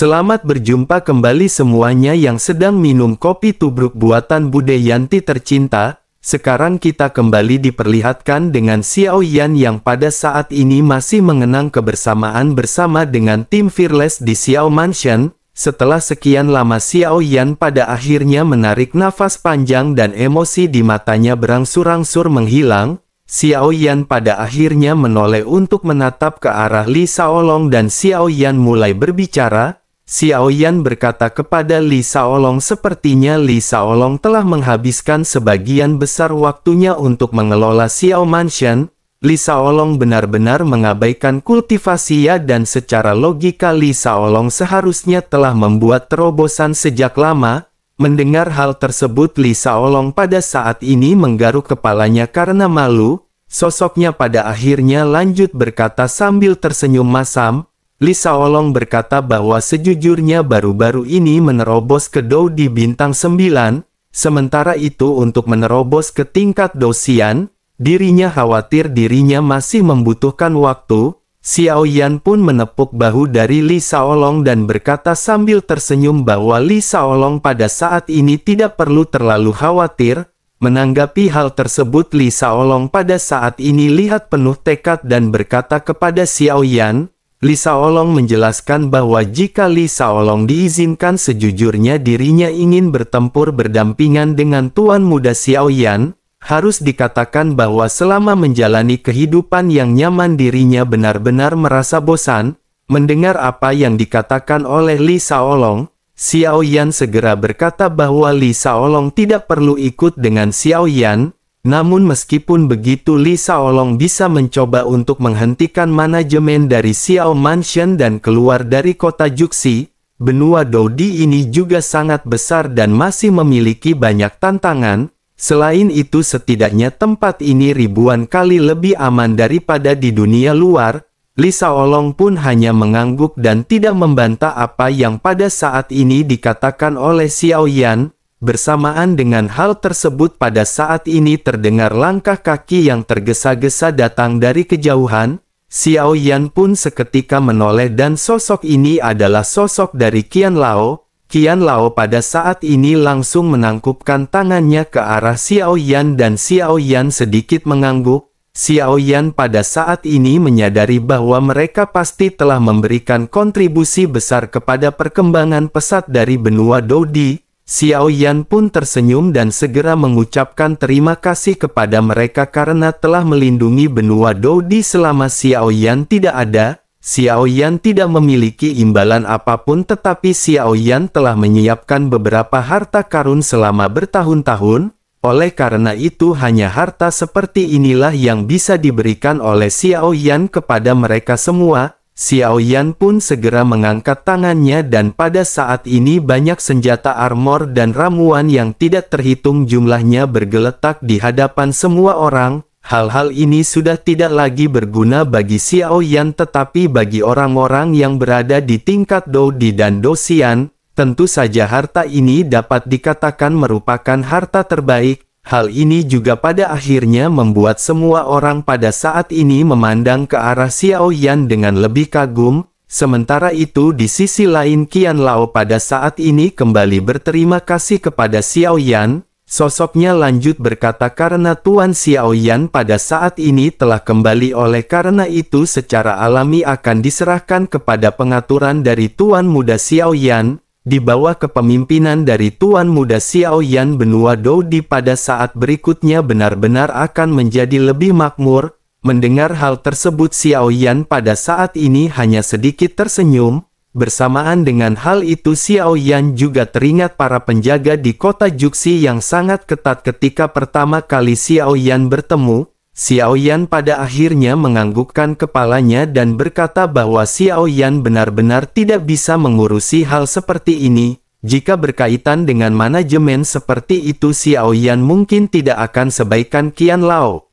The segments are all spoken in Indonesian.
Selamat berjumpa kembali semuanya yang sedang minum kopi tubruk buatan Bude Yanti tercinta. Sekarang kita kembali diperlihatkan dengan Xiao Yan yang pada saat ini masih mengenang kebersamaan bersama dengan tim Fearless di Xiao Mansion. Setelah sekian lama Xiao Yan pada akhirnya menarik nafas panjang dan emosi di matanya berangsur-angsur menghilang. Xiao Yan pada akhirnya menoleh untuk menatap ke arah Li Shaolong dan Xiao Yan mulai berbicara. Xiao Yan berkata kepada Li Shaolong, sepertinya Li Shaolong telah menghabiskan sebagian besar waktunya untuk mengelola Xiao Mansion. Li Shaolong benar-benar mengabaikan kultivasinya dan secara logika Li Shaolong seharusnya telah membuat terobosan sejak lama. Mendengar hal tersebut Li Shaolong pada saat ini menggaruk kepalanya karena malu. Sosoknya pada akhirnya lanjut berkata sambil tersenyum masam. Li Shaolong berkata bahwa sejujurnya baru-baru ini menerobos ke Dou di bintang 9, sementara itu untuk menerobos ke tingkat Douxian, dirinya khawatir dirinya masih membutuhkan waktu. Xiao Yan pun menepuk bahu dari Li Shaolong dan berkata sambil tersenyum bahwa Li Shaolong pada saat ini tidak perlu terlalu khawatir. Menanggapi hal tersebut Li Shaolong pada saat ini lihat penuh tekad dan berkata kepada Xiao Yan. Li Shaolong menjelaskan bahwa jika Li Shaolong diizinkan sejujurnya dirinya ingin bertempur berdampingan dengan Tuan Muda Xiao Yan. Harus dikatakan bahwa selama menjalani kehidupan yang nyaman dirinya benar-benar merasa bosan. Mendengar apa yang dikatakan oleh Li Shaolong, Xiao Yan segera berkata bahwa Li Shaolong tidak perlu ikut dengan Xiao Yan. Namun meskipun begitu Li Shaolong bisa mencoba untuk menghentikan manajemen dari Xiao Mansion dan keluar dari kota Juxi. Benua Doudi ini juga sangat besar dan masih memiliki banyak tantangan. Selain itu setidaknya tempat ini ribuan kali lebih aman daripada di dunia luar. Li Shaolong pun hanya mengangguk dan tidak membantah apa yang pada saat ini dikatakan oleh Xiao Yan. Bersamaan dengan hal tersebut pada saat ini terdengar langkah kaki yang tergesa-gesa datang dari kejauhan. Xiao Yan pun seketika menoleh dan sosok ini adalah sosok dari Qian Lao. Qian Lao pada saat ini langsung menangkupkan tangannya ke arah Xiao Yan dan Xiao Yan sedikit mengangguk. Xiao Yan pada saat ini menyadari bahwa mereka pasti telah memberikan kontribusi besar kepada perkembangan pesat dari benua Doudi. Xiao Yan pun tersenyum dan segera mengucapkan terima kasih kepada mereka karena telah melindungi benua Doudi selama Xiao Yan tidak ada. Xiao Yan tidak memiliki imbalan apapun tetapi Xiao Yan telah menyiapkan beberapa harta karun selama bertahun-tahun. Oleh karena itu hanya harta seperti inilah yang bisa diberikan oleh Xiao Yan kepada mereka semua. Xiao Yan pun segera mengangkat tangannya dan pada saat ini banyak senjata armor dan ramuan yang tidak terhitung jumlahnya bergeletak di hadapan semua orang. Hal-hal ini sudah tidak lagi berguna bagi Xiao Yan tetapi bagi orang-orang yang berada di tingkat Doudi dan Douxian. Tentu saja harta ini dapat dikatakan merupakan harta terbaik. Hal ini juga pada akhirnya membuat semua orang pada saat ini memandang ke arah Xiao Yan dengan lebih kagum. Sementara itu di sisi lain Qian Lao pada saat ini kembali berterima kasih kepada Xiao Yan. Sosoknya lanjut berkata karena Tuan Xiao Yan pada saat ini telah kembali oleh karena itu secara alami akan diserahkan kepada pengaturan dari Tuan Muda Xiao Yan. Di bawah kepemimpinan dari Tuan Muda Xiao Yan benua Doudi pada saat berikutnya benar-benar akan menjadi lebih makmur. Mendengar hal tersebut Xiao Yan pada saat ini hanya sedikit tersenyum. Bersamaan dengan hal itu Xiao Yan juga teringat para penjaga di kota Juxi yang sangat ketat ketika pertama kali Xiao Yan bertemu. Xiao Yan pada akhirnya menganggukkan kepalanya dan berkata bahwa Xiao Yan benar-benar tidak bisa mengurusi hal seperti ini. Jika berkaitan dengan manajemen seperti itu Xiao Yan mungkin tidak akan sebaikan Qian Lao.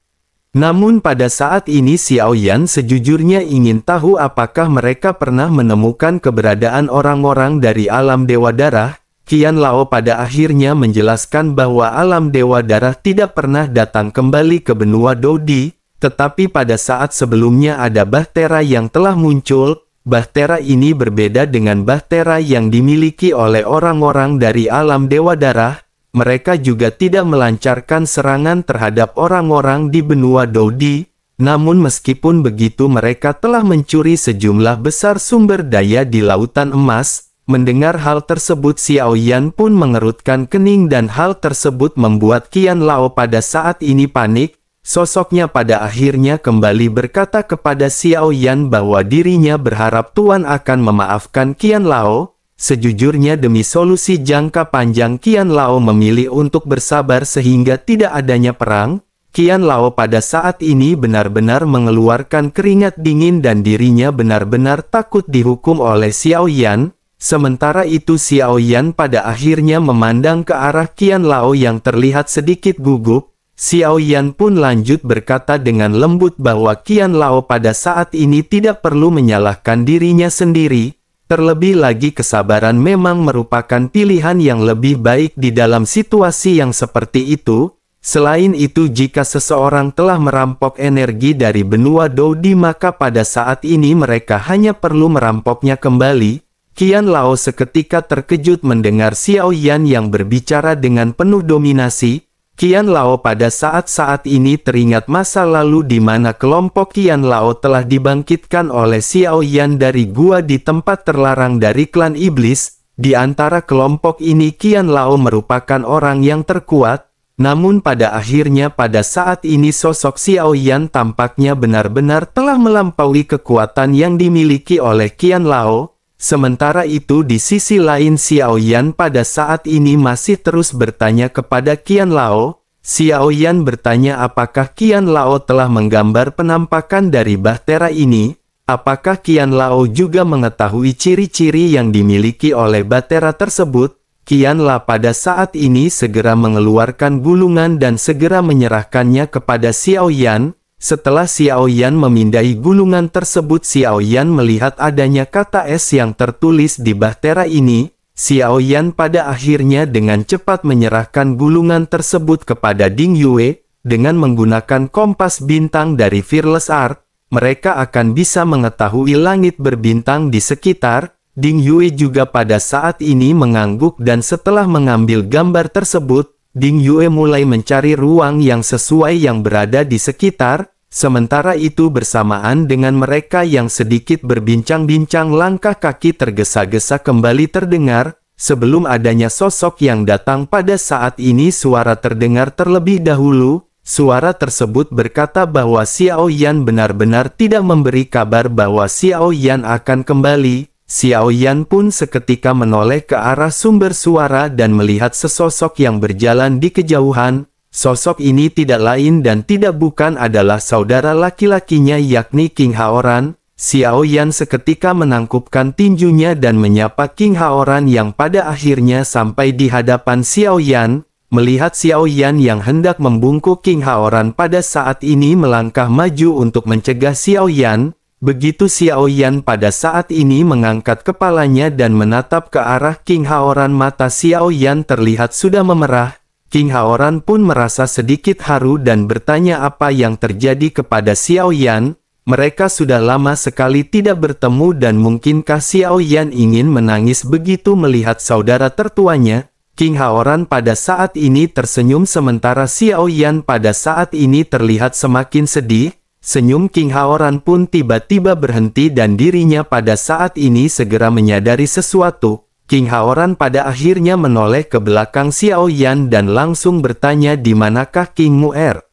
Namun pada saat ini Xiao Yan sejujurnya ingin tahu apakah mereka pernah menemukan keberadaan orang-orang dari alam Dewa Darah. Qian Lao pada akhirnya menjelaskan bahwa alam Dewa Darah tidak pernah datang kembali ke benua Doudi, tetapi pada saat sebelumnya ada bahtera yang telah muncul. bahtera ini berbeda dengan bahtera yang dimiliki oleh orang-orang dari alam Dewa Darah. Mereka juga tidak melancarkan serangan terhadap orang-orang di benua Doudi. Namun meskipun begitu mereka telah mencuri sejumlah besar sumber daya di Lautan Emas. Mendengar hal tersebut Xiao Yan pun mengerutkan kening dan hal tersebut membuat Qian Lao pada saat ini panik. Sosoknya pada akhirnya kembali berkata kepada Xiao Yan bahwa dirinya berharap Tuan akan memaafkan Qian Lao. Sejujurnya demi solusi jangka panjang Qian Lao memilih untuk bersabar sehingga tidak adanya perang. Qian Lao pada saat ini benar-benar mengeluarkan keringat dingin dan dirinya benar-benar takut dihukum oleh Xiao Yan. Sementara itu Xiao Yan pada akhirnya memandang ke arah Qian Lao yang terlihat sedikit gugup. Xiao Yan pun lanjut berkata dengan lembut bahwa Qian Lao pada saat ini tidak perlu menyalahkan dirinya sendiri. Terlebih lagi kesabaran memang merupakan pilihan yang lebih baik di dalam situasi yang seperti itu. Selain itu jika seseorang telah merampok energi dari benua Doudi maka pada saat ini mereka hanya perlu merampoknya kembali. Qian Lao seketika terkejut mendengar Xiao Yan yang berbicara dengan penuh dominasi. Qian Lao pada saat-saat ini teringat masa lalu di mana kelompok Qian Lao telah dibangkitkan oleh Xiao Yan dari gua di tempat terlarang dari klan iblis. Di antara kelompok ini Qian Lao merupakan orang yang terkuat. Namun pada akhirnya pada saat ini sosok Xiao Yan tampaknya benar-benar telah melampaui kekuatan yang dimiliki oleh Qian Lao. Sementara itu di sisi lain Xiao Yan pada saat ini masih terus bertanya kepada Qian Lao. Xiao Yan bertanya apakah Qian Lao telah menggambar penampakan dari bahtera ini. Apakah Qian Lao juga mengetahui ciri-ciri yang dimiliki oleh bahtera tersebut? Qian Lao pada saat ini segera mengeluarkan gulungan dan segera menyerahkannya kepada Xiao Yan. Setelah Xiao Yan memindahi gulungan tersebut Xiao Yan melihat adanya kata S yang tertulis di bahtera ini. Xiao Yan pada akhirnya dengan cepat menyerahkan gulungan tersebut kepada Ding Yue. Dengan menggunakan kompas bintang dari Fearless Art, mereka akan bisa mengetahui langit berbintang di sekitar. Ding Yue juga pada saat ini mengangguk dan setelah mengambil gambar tersebut, Ding Yue mulai mencari ruang yang sesuai yang berada di sekitar. Sementara itu bersamaan dengan mereka yang sedikit berbincang-bincang langkah kaki tergesa-gesa kembali terdengar. Sebelum adanya sosok yang datang pada saat ini suara terdengar terlebih dahulu. Suara tersebut berkata bahwa Xiao Yan benar-benar tidak memberi kabar bahwa Xiao Yan akan kembali. Xiao Yan pun seketika menoleh ke arah sumber suara dan melihat sesosok yang berjalan di kejauhan. Sosok ini tidak lain dan tidak bukan adalah saudara laki-lakinya yakni King Haoran. Xiao Yan seketika menangkupkan tinjunya dan menyapa King Haoran yang pada akhirnya sampai di hadapan Xiao Yan. Melihat Xiao Yan yang hendak membungkuk King Haoran pada saat ini melangkah maju untuk mencegah Xiao Yan. Begitu Xiao Yan pada saat ini mengangkat kepalanya dan menatap ke arah King Haoran mata Xiao Yan terlihat sudah memerah. King Haoran pun merasa sedikit haru dan bertanya apa yang terjadi kepada Xiao Yan. Mereka sudah lama sekali tidak bertemu dan mungkinkah Xiao Yan ingin menangis begitu melihat saudara tertuanya. King Haoran pada saat ini tersenyum sementara Xiao Yan pada saat ini terlihat semakin sedih. Senyum King Haoran pun tiba-tiba berhenti dan dirinya pada saat ini segera menyadari sesuatu. King Haoran pada akhirnya menoleh ke belakang Xiao Yan dan langsung bertanya di manakah King Mu'er.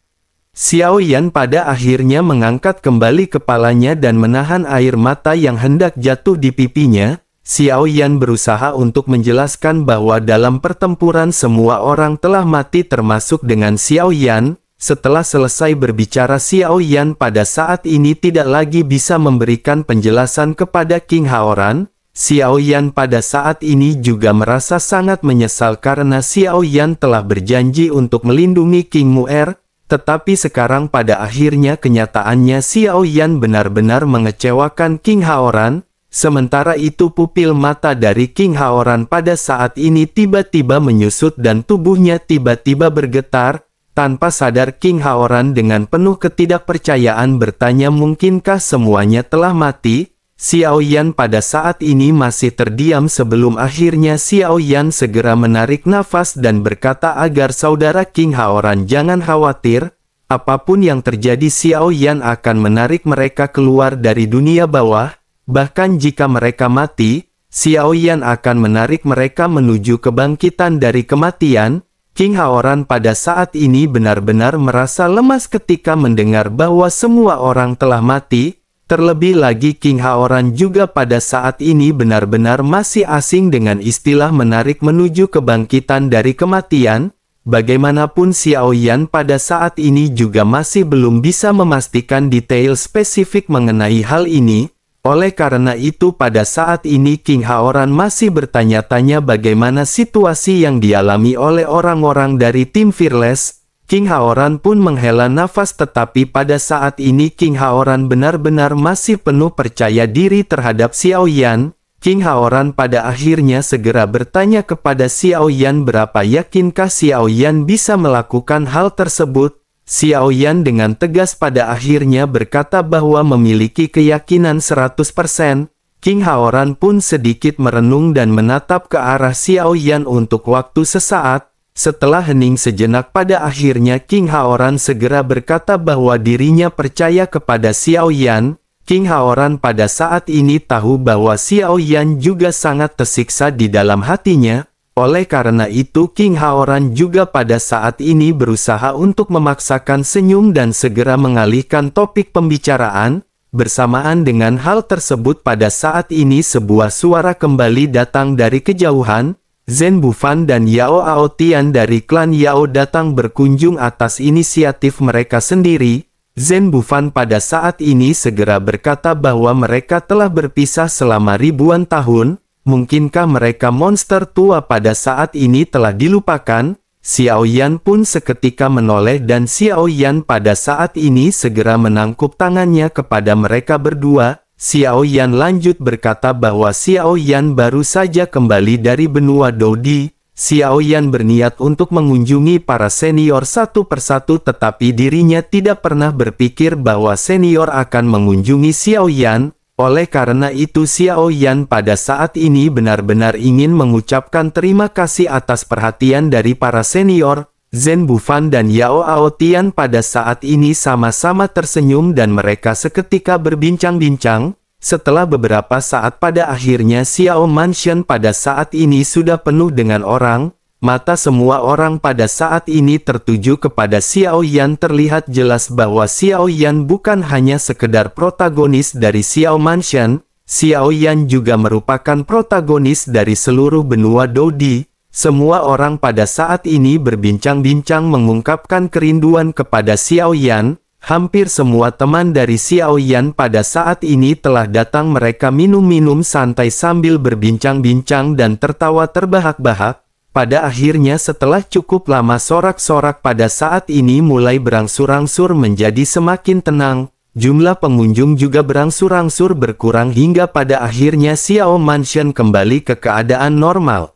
Xiao Yan pada akhirnya mengangkat kembali kepalanya dan menahan air mata yang hendak jatuh di pipinya. Xiao Yan berusaha untuk menjelaskan bahwa dalam pertempuran semua orang telah mati termasuk dengan Xiao Yan. Setelah selesai berbicara Xiao Yan pada saat ini tidak lagi bisa memberikan penjelasan kepada King Haoran. Xiao Yan pada saat ini juga merasa sangat menyesal karena Xiao Yan telah berjanji untuk melindungi King Mu'er. Tetapi sekarang pada akhirnya kenyataannya Xiao Yan benar-benar mengecewakan King Haoran. Sementara itu pupil mata dari King Haoran pada saat ini tiba-tiba menyusut dan tubuhnya tiba-tiba bergetar. Tanpa sadar King Haoran dengan penuh ketidakpercayaan bertanya mungkinkah semuanya telah mati? Xiao Yan pada saat ini masih terdiam sebelum akhirnya Xiao Yan segera menarik nafas dan berkata agar saudara King Haoran jangan khawatir, apapun yang terjadi Xiao Yan akan menarik mereka keluar dari dunia bawah, bahkan jika mereka mati, Xiao Yan akan menarik mereka menuju kebangkitan dari kematian. King Haoran pada saat ini benar-benar merasa lemas ketika mendengar bahwa semua orang telah mati. Terlebih lagi King Haoran juga pada saat ini benar-benar masih asing dengan istilah menarik menuju kebangkitan dari kematian. Bagaimanapun Xiao Yan pada saat ini juga masih belum bisa memastikan detail spesifik mengenai hal ini. Oleh karena itu pada saat ini King Haoran masih bertanya-tanya bagaimana situasi yang dialami oleh orang-orang dari tim Fearless. King Haoran pun menghela nafas tetapi pada saat ini King Haoran benar-benar masih penuh percaya diri terhadap Xiao Yan. King Haoran pada akhirnya segera bertanya kepada Xiao Yan berapa yakinkah Xiao Yan bisa melakukan hal tersebut. Xiao Yan dengan tegas pada akhirnya berkata bahwa memiliki keyakinan 100%. King Haoran pun sedikit merenung dan menatap ke arah Xiao Yan untuk waktu sesaat. Setelah hening sejenak pada akhirnya King Haoran segera berkata bahwa dirinya percaya kepada Xiao Yan. King Haoran pada saat ini tahu bahwa Xiao Yan juga sangat tersiksa di dalam hatinya. Oleh karena itu King Haoran juga pada saat ini berusaha untuk memaksakan senyum dan segera mengalihkan topik pembicaraan. Bersamaan dengan hal tersebut pada saat ini sebuah suara kembali datang dari kejauhan. Zhen Bufan dan Yao Aotian dari klan Yao datang berkunjung atas inisiatif mereka sendiri. Zhen Bufan pada saat ini segera berkata bahwa mereka telah berpisah selama ribuan tahun. Mungkinkah mereka monster tua pada saat ini telah dilupakan? Xiao Yan pun seketika menoleh dan Xiao Yan pada saat ini segera menangkup tangannya kepada mereka berdua. Xiao Yan lanjut berkata bahwa Xiao Yan baru saja kembali dari benua Dodi. Xiao Yan berniat untuk mengunjungi para senior satu persatu tetapi dirinya tidak pernah berpikir bahwa senior akan mengunjungi Xiao Yan. Oleh karena itu Xiao Yan pada saat ini benar-benar ingin mengucapkan terima kasih atas perhatian dari para senior. Zhen Bufan dan Yao Aotian pada saat ini sama-sama tersenyum dan mereka seketika berbincang-bincang. Setelah beberapa saat pada akhirnya Xiao Mansion pada saat ini sudah penuh dengan orang. Mata semua orang pada saat ini tertuju kepada Xiao Yan. Terlihat jelas bahwa Xiao Yan bukan hanya sekedar protagonis dari Xiao Mansion. Xiao Yan juga merupakan protagonis dari seluruh benua Dodi. Semua orang pada saat ini berbincang-bincang mengungkapkan kerinduan kepada Xiao Yan. Hampir semua teman dari Xiao Yan pada saat ini telah datang, mereka minum-minum santai sambil berbincang-bincang dan tertawa terbahak-bahak. Pada akhirnya setelah cukup lama sorak-sorak pada saat ini mulai berangsur-angsur menjadi semakin tenang. Jumlah pengunjung juga berangsur-angsur berkurang hingga pada akhirnya Xiao Mansion kembali ke keadaan normal.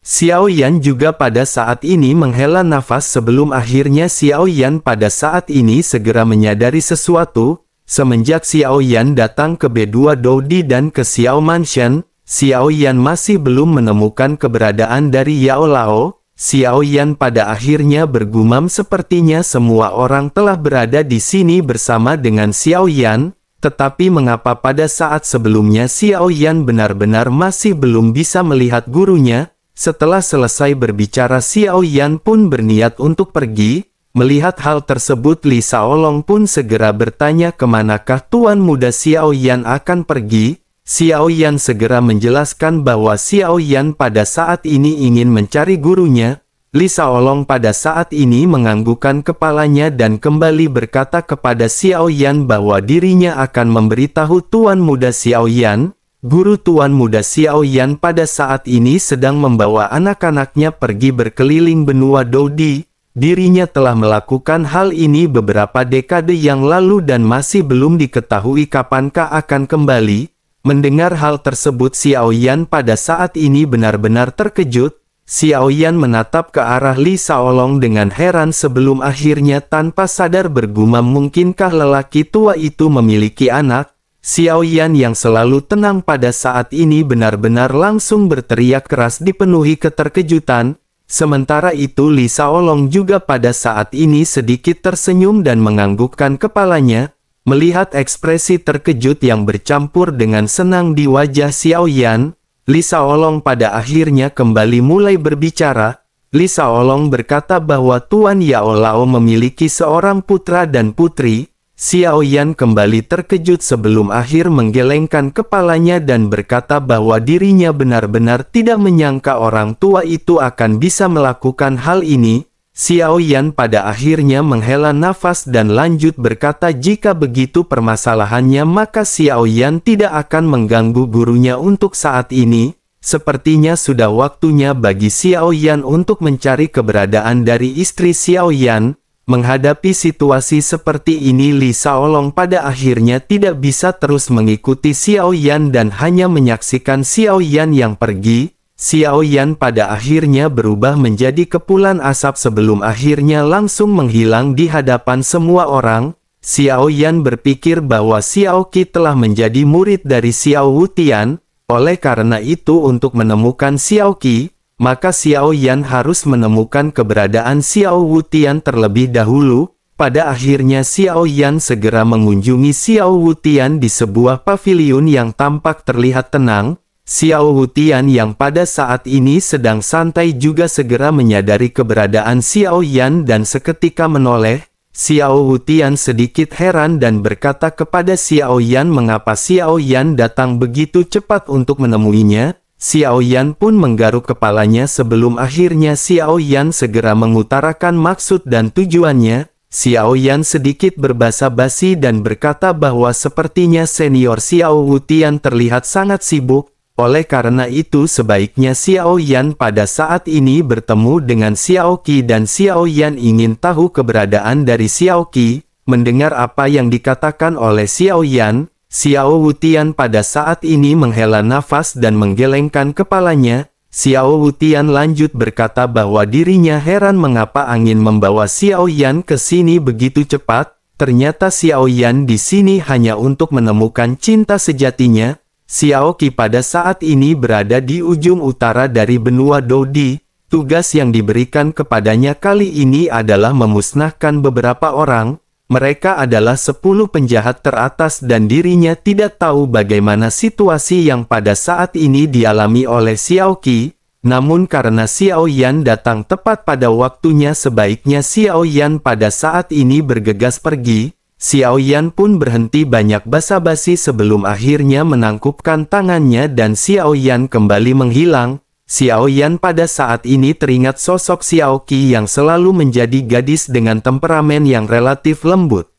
Xiao Yan juga pada saat ini menghela nafas sebelum akhirnya Xiao Yan pada saat ini segera menyadari sesuatu. Semenjak Xiao Yan datang ke B2 Dodi dan ke Xiao Mansion, Xiao Yan masih belum menemukan keberadaan dari Yao Lao. Xiao Yan pada akhirnya bergumam sepertinya semua orang telah berada di sini bersama dengan Xiao Yan. Tetapi mengapa pada saat sebelumnya Xiao Yan benar-benar masih belum bisa melihat gurunya? Setelah selesai berbicara Xiao Yan pun berniat untuk pergi. Melihat hal tersebut Li Shaolong pun segera bertanya kemanakah Tuan Muda Xiao Yan akan pergi. Xiao Yan segera menjelaskan bahwa Xiao Yan pada saat ini ingin mencari gurunya. Li Shaolong pada saat ini menganggukkan kepalanya dan kembali berkata kepada Xiao Yan bahwa dirinya akan memberitahu Tuan Muda Xiao Yan. Guru Tuan Muda Xiao Yan pada saat ini sedang membawa anak-anaknya pergi berkeliling benua Dodi. Dirinya telah melakukan hal ini beberapa dekade yang lalu dan masih belum diketahui kapankah akan kembali. Mendengar hal tersebut Xiao Yan pada saat ini benar-benar terkejut. Xiao Yan menatap ke arah Li Shaolong dengan heran sebelum akhirnya tanpa sadar bergumam, mungkinkah lelaki tua itu memiliki anak? Xiao Yan yang selalu tenang pada saat ini benar-benar langsung berteriak keras dipenuhi keterkejutan. Sementara itu Li Shaolong juga pada saat ini sedikit tersenyum dan menganggukkan kepalanya, melihat ekspresi terkejut yang bercampur dengan senang di wajah Xiao Yan. Li Shaolong pada akhirnya kembali mulai berbicara. Li Shaolong berkata bahwa Tuan Yao Lao memiliki seorang putra dan putri. Xiao Yan kembali terkejut sebelum akhir menggelengkan kepalanya dan berkata bahwa dirinya benar-benar tidak menyangka orang tua itu akan bisa melakukan hal ini. Xiao Yan pada akhirnya menghela nafas dan lanjut berkata jika begitu permasalahannya maka Xiao Yan tidak akan mengganggu gurunya untuk saat ini. Sepertinya sudah waktunya bagi Xiao Yan untuk mencari keberadaan dari istri Xiao Yan. Menghadapi situasi seperti ini Li Shaolong pada akhirnya tidak bisa terus mengikuti Xiao Yan dan hanya menyaksikan Xiao Yan yang pergi. Xiao Yan pada akhirnya berubah menjadi kepulan asap sebelum akhirnya langsung menghilang di hadapan semua orang. Xiao Yan berpikir bahwa Xiao Qi telah menjadi murid dari Xiao Wutian. Oleh karena itu untuk menemukan Xiao Qi, maka Xiao Yan harus menemukan keberadaan Xiao Wutian terlebih dahulu. Pada akhirnya Xiao Yan segera mengunjungi Xiao Wutian di sebuah paviliun yang tampak terlihat tenang. Xiao Wutian yang pada saat ini sedang santai juga segera menyadari keberadaan Xiao Yan dan seketika menoleh. Xiao Wutian sedikit heran dan berkata kepada Xiao Yan mengapa Xiao Yan datang begitu cepat untuk menemuinya. Xiao Yan pun menggaruk kepalanya sebelum akhirnya Xiao Yan segera mengutarakan maksud dan tujuannya. Xiao Yan sedikit berbasa-basi dan berkata bahwa sepertinya senior Xiao Wutian terlihat sangat sibuk. Oleh karena itu sebaiknya Xiao Yan pada saat ini bertemu dengan Xiao Qi dan Xiao Yan ingin tahu keberadaan dari Xiao Qi. Mendengar apa yang dikatakan oleh Xiao Yan, Xiao Wutian pada saat ini menghela nafas dan menggelengkan kepalanya. Xiao Wutian lanjut berkata bahwa dirinya heran mengapa angin membawa Xiao Yan ke sini begitu cepat. Ternyata Xiao Yan di sini hanya untuk menemukan cinta sejatinya. Xiao Qi pada saat ini berada di ujung utara dari benua Dodi. Tugas yang diberikan kepadanya kali ini adalah memusnahkan beberapa orang. Mereka adalah 10 penjahat teratas dan dirinya tidak tahu bagaimana situasi yang pada saat ini dialami oleh Xiao Qi. Namun karena Xiao Yan datang tepat pada waktunya sebaiknya Xiao Yan pada saat ini bergegas pergi. Xiao Yan pun berhenti banyak basa-basi sebelum akhirnya menangkupkan tangannya dan Xiao Yan kembali menghilang. Xiao Yan pada saat ini teringat sosok Xiao Qi yang selalu menjadi gadis dengan temperamen yang relatif lembut.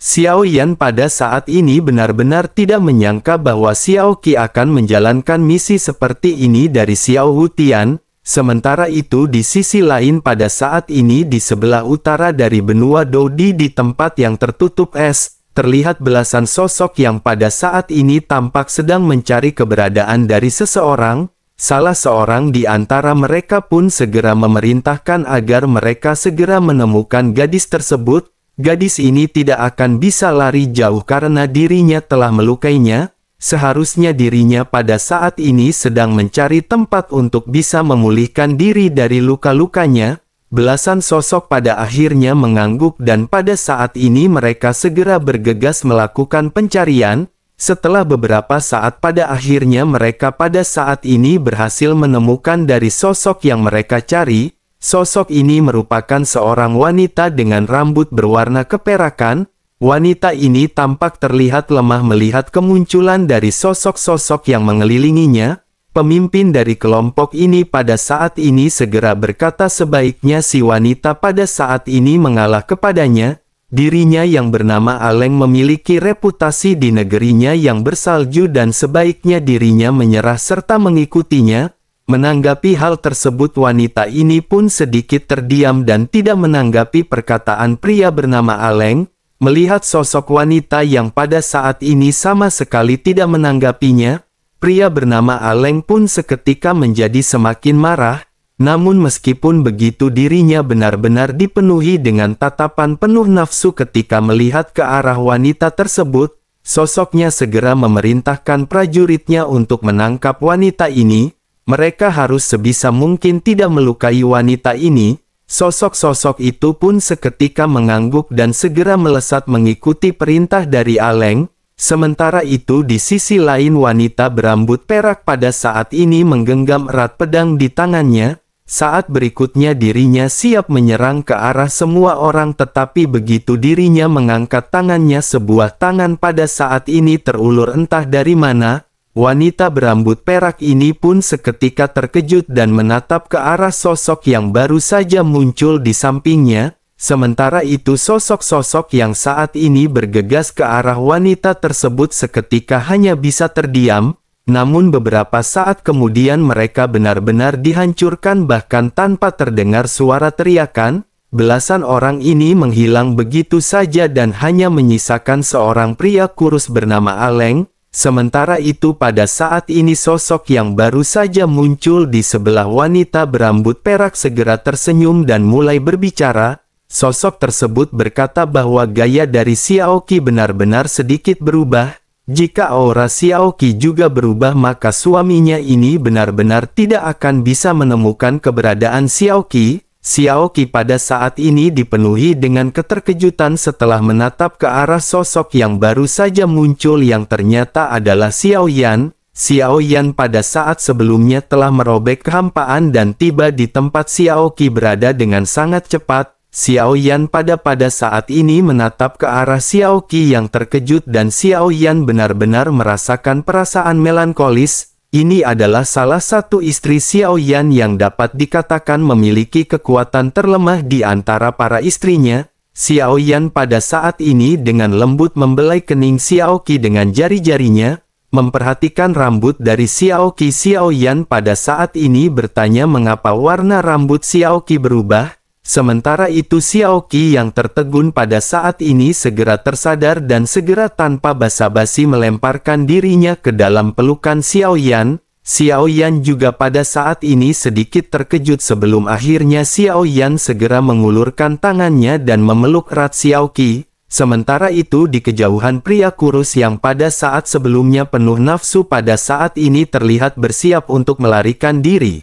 Xiao Yan pada saat ini benar-benar tidak menyangka bahwa Xiao Qi akan menjalankan misi seperti ini dari Xiao Wutian. Sementara itu di sisi lain pada saat ini di sebelah utara dari benua Dodi di tempat yang tertutup es, terlihat belasan sosok yang pada saat ini tampak sedang mencari keberadaan dari seseorang. Salah seorang di antara mereka pun segera memerintahkan agar mereka segera menemukan gadis tersebut. Gadis ini tidak akan bisa lari jauh karena dirinya telah melukainya. Seharusnya dirinya pada saat ini sedang mencari tempat untuk bisa memulihkan diri dari luka-lukanya. Belasan sosok pada akhirnya mengangguk dan pada saat ini mereka segera bergegas melakukan pencarian. Setelah beberapa saat pada akhirnya mereka pada saat ini berhasil menemukan dari sosok yang mereka cari. Sosok ini merupakan seorang wanita dengan rambut berwarna keperakan. Wanita ini tampak terlihat lemah melihat kemunculan dari sosok-sosok yang mengelilinginya. Pemimpin dari kelompok ini pada saat ini segera berkata sebaiknya si wanita pada saat ini mengalah kepadanya. Dirinya yang bernama Aleng memiliki reputasi di negerinya yang bersalju dan sebaiknya dirinya menyerah serta mengikutinya. Menanggapi hal tersebut wanita ini pun sedikit terdiam dan tidak menanggapi perkataan pria bernama Aleng. Melihat sosok wanita yang pada saat ini sama sekali tidak menanggapinya, pria bernama Aleng pun seketika menjadi semakin marah. Namun meskipun begitu dirinya benar-benar dipenuhi dengan tatapan penuh nafsu ketika melihat ke arah wanita tersebut. sosoknya segera memerintahkan prajuritnya untuk menangkap wanita ini. Mereka harus sebisa mungkin tidak melukai wanita ini. Sosok-sosok itu pun seketika mengangguk dan segera melesat mengikuti perintah dari Aleng. Sementara itu di sisi lain wanita berambut perak pada saat ini menggenggam erat pedang di tangannya. Saat berikutnya dirinya siap menyerang ke arah semua orang, tetapi begitu dirinya mengangkat tangannya, sebuah tangan pada saat ini terulur entah dari mana. Wanita berambut perak ini pun seketika terkejut dan menatap ke arah sosok yang baru saja muncul di sampingnya. Sementara itu sosok-sosok yang saat ini bergegas ke arah wanita tersebut seketika hanya bisa terdiam. Namun beberapa saat kemudian mereka benar-benar dihancurkan, bahkan tanpa terdengar suara teriakan. Belasan orang ini menghilang begitu saja dan hanya menyisakan seorang pria kurus bernama Aleng. Sementara itu pada saat ini sosok yang baru saja muncul di sebelah wanita berambut perak segera tersenyum dan mulai berbicara. Sosok tersebut berkata bahwa gaya dari Xiaoqi benar-benar sedikit berubah. Jika aura Xiaoqi juga berubah, maka suaminya ini benar-benar tidak akan bisa menemukan keberadaan Xiaoqi. Xiaoqi pada saat ini dipenuhi dengan keterkejutan setelah menatap ke arah sosok yang baru saja muncul yang ternyata adalah Xiaoyan. Xiaoyan pada saat sebelumnya telah merobek kehampaan dan tiba di tempat Xiaoqi berada dengan sangat cepat. Xiaoyan pada saat ini menatap ke arah Xiaoqi yang terkejut dan Xiaoyan benar-benar merasakan perasaan melankolis. Ini adalah salah satu istri Xiaoyan yang dapat dikatakan memiliki kekuatan terlemah di antara para istrinya. Xiaoyan pada saat ini dengan lembut membelai kening Xiaoqi dengan jari-jarinya, memperhatikan rambut dari Xiaoqi. Xiaoyan pada saat ini bertanya mengapa warna rambut Xiaoqi berubah. Sementara itu Xiaoqi yang tertegun pada saat ini segera tersadar dan segera tanpa basa-basi melemparkan dirinya ke dalam pelukan Xiaoyan. Xiaoyan juga pada saat ini sedikit terkejut sebelum akhirnya Xiaoyan segera mengulurkan tangannya dan memeluk erat Xiaoqi. Sementara itu di kejauhan pria kurus yang pada saat sebelumnya penuh nafsu pada saat ini terlihat bersiap untuk melarikan diri.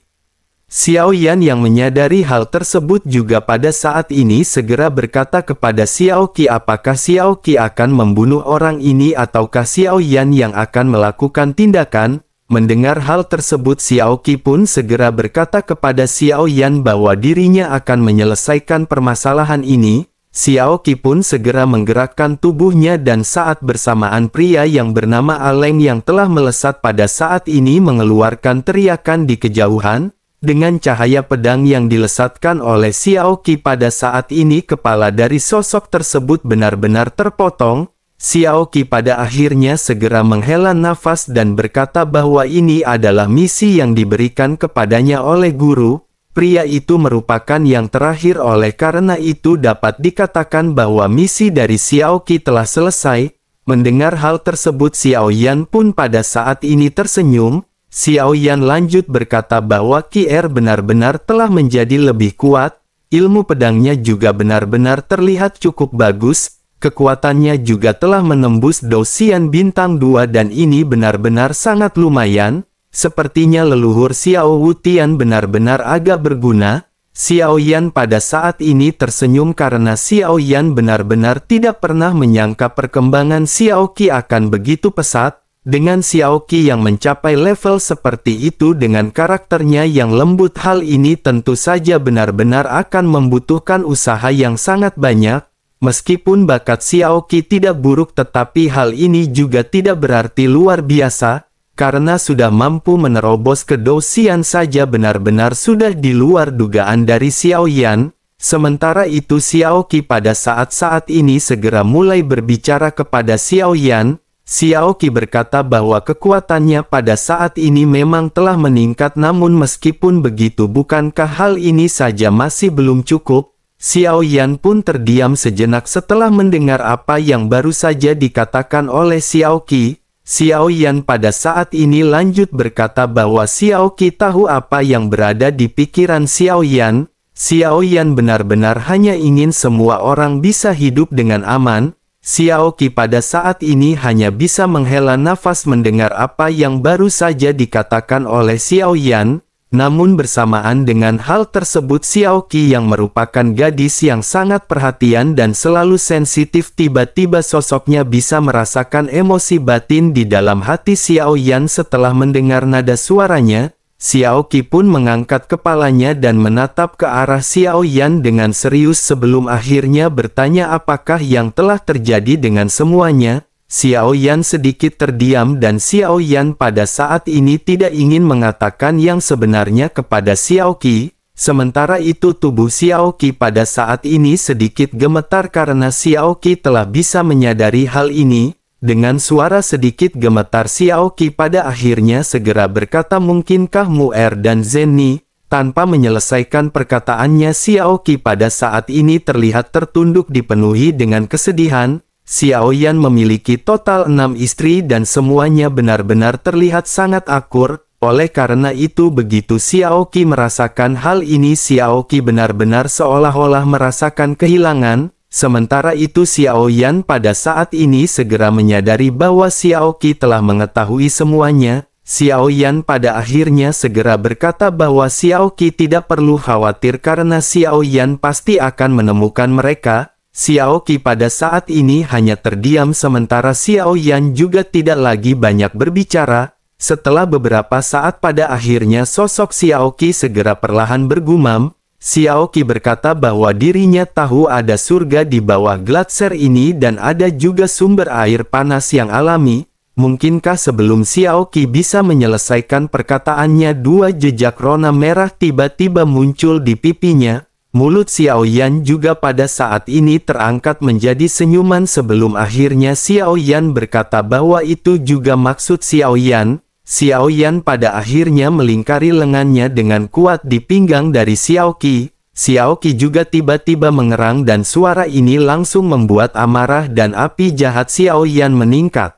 Xiaoyan yang menyadari hal tersebut juga pada saat ini segera berkata kepada Xiaoqi apakah Xiaoqi akan membunuh orang ini ataukah Xiaoyan yang akan melakukan tindakan. Mendengar hal tersebut Xiaoqi pun segera berkata kepada Xiaoyan bahwa dirinya akan menyelesaikan permasalahan ini. Xiaoqi pun segera menggerakkan tubuhnya dan saat bersamaan pria yang bernama Aleng yang telah melesat pada saat ini mengeluarkan teriakan di kejauhan. Dengan cahaya pedang yang dilesatkan oleh Xiaoqi pada saat ini kepala dari sosok tersebut benar-benar terpotong. Xiaoqi pada akhirnya segera menghela nafas dan berkata bahwa ini adalah misi yang diberikan kepadanya oleh guru. Pria itu merupakan yang terakhir, oleh karena itu dapat dikatakan bahwa misi dari Xiaoqi telah selesai. Mendengar hal tersebut Xiaoyan pun pada saat ini tersenyum. Xiaoyan lanjut berkata bahwa Qi benar-benar telah menjadi lebih kuat, ilmu pedangnya juga benar-benar terlihat cukup bagus, kekuatannya juga telah menembus Dosian bintang 2 dan ini benar-benar sangat lumayan, sepertinya leluhur Xiao Wutian benar-benar agak berguna. Xiaoyan pada saat ini tersenyum karena Xiaoyan benar-benar tidak pernah menyangka perkembangan Xiaoqi akan begitu pesat. Dengan Xiaoqi yang mencapai level seperti itu dengan karakternya yang lembut, hal ini tentu saja benar-benar akan membutuhkan usaha yang sangat banyak. Meskipun bakat Xiaoqi tidak buruk, tetapi hal ini juga tidak berarti luar biasa, karena sudah mampu menerobos ke Dosian saja benar-benar sudah di luar dugaan dari Xiaoyan. Sementara itu Xiaoqi pada saat-saat ini segera mulai berbicara kepada Xiaoyan. Xiaoqi berkata bahwa kekuatannya pada saat ini memang telah meningkat, namun meskipun begitu bukankah hal ini saja masih belum cukup. Xiaoyan pun terdiam sejenak setelah mendengar apa yang baru saja dikatakan oleh Xiaoqi. Xiaoyan pada saat ini lanjut berkata bahwa Xiaoqi tahu apa yang berada di pikiran Xiaoyan. Xiaoyan benar-benar hanya ingin semua orang bisa hidup dengan aman. Xiao Qi pada saat ini hanya bisa menghela nafas mendengar apa yang baru saja dikatakan oleh Xiao Yan. Namun bersamaan dengan hal tersebut, Xiao Qi yang merupakan gadis yang sangat perhatian dan selalu sensitif, tiba-tiba sosoknya bisa merasakan emosi batin di dalam hati Xiao Yan. Setelah mendengar nada suaranya, Xiao Qi pun mengangkat kepalanya dan menatap ke arah Xiao Yan dengan serius sebelum akhirnya bertanya apakah yang telah terjadi dengan semuanya. Xiao Yan sedikit terdiam dan Xiao Yan pada saat ini tidak ingin mengatakan yang sebenarnya kepada Xiao Qi. Sementara itu tubuh Xiao Qi pada saat ini sedikit gemetar karena Xiao Qi telah bisa menyadari hal ini. Dengan suara sedikit gemetar, Xiao Qi pada akhirnya segera berkata, "Mungkinkah Mu'er dan Zeni?" Tanpa menyelesaikan perkataannya, Xiao Qi pada saat ini terlihat tertunduk dipenuhi dengan kesedihan. Xiao Yan memiliki total 6 istri dan semuanya benar-benar terlihat sangat akur. Oleh karena itu begitu Xiao Qi merasakan hal ini, Xiao Qi benar-benar seolah-olah merasakan kehilangan. Sementara itu Xiao Yan pada saat ini segera menyadari bahwa Xiao Qi telah mengetahui semuanya. Xiao Yan pada akhirnya segera berkata bahwa Xiao Qi tidak perlu khawatir karena Xiao Yan pasti akan menemukan mereka. Xiao Qi pada saat ini hanya terdiam sementara Xiao Yan juga tidak lagi banyak berbicara. Setelah beberapa saat pada akhirnya sosok Xiao Qi segera perlahan bergumam. Xiao Qi berkata bahwa dirinya tahu ada surga di bawah gletser ini dan ada juga sumber air panas yang alami. Mungkinkah sebelum Xiao Qi bisa menyelesaikan perkataannya, dua jejak rona merah tiba-tiba muncul di pipinya. Mulut Xiao Yan juga pada saat ini terangkat menjadi senyuman sebelum akhirnya Xiao Yan berkata bahwa itu juga maksud Xiao Yan. Xiao Yan pada akhirnya melingkari lengannya dengan kuat di pinggang dari Xiao Qi. Xiao Qi juga tiba-tiba mengerang dan suara ini langsung membuat amarah dan api jahat Xiao Yan meningkat.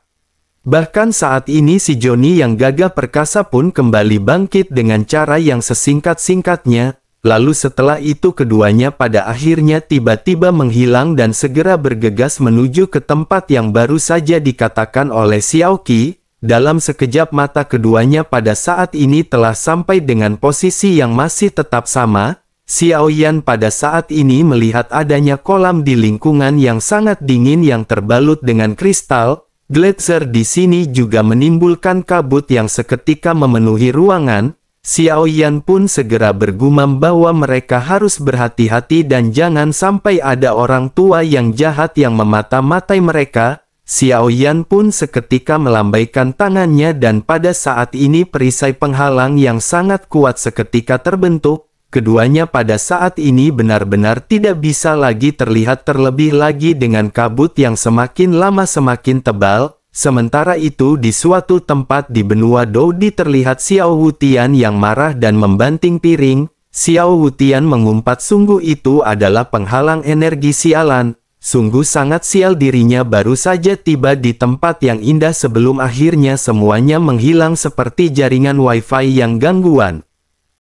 Bahkan saat ini si Johnny yang gagah perkasa pun kembali bangkit dengan cara yang sesingkat-singkatnya. Lalu setelah itu keduanya pada akhirnya tiba-tiba menghilang dan segera bergegas menuju ke tempat yang baru saja dikatakan oleh Xiao Qi. Dalam sekejap mata keduanya pada saat ini telah sampai dengan posisi yang masih tetap sama. Xiao Yan pada saat ini melihat adanya kolam di lingkungan yang sangat dingin yang terbalut dengan kristal. Gletser di sini juga menimbulkan kabut yang seketika memenuhi ruangan. Xiao Yan pun segera bergumam bahwa mereka harus berhati-hati dan jangan sampai ada orang tua yang jahat yang memata-matai mereka. Xiao Yan pun seketika melambaikan tangannya dan pada saat ini perisai penghalang yang sangat kuat seketika terbentuk. Keduanya pada saat ini benar-benar tidak bisa lagi terlihat, terlebih lagi dengan kabut yang semakin lama semakin tebal. Sementara itu di suatu tempat di benua Doudi terlihat Xiao Wutian yang marah dan membanting piring. Xiao Wutian mengumpat sungguh itu adalah penghalang energi sialan. Sungguh sangat sial dirinya baru saja tiba di tempat yang indah sebelum akhirnya semuanya menghilang seperti jaringan wifi yang gangguan.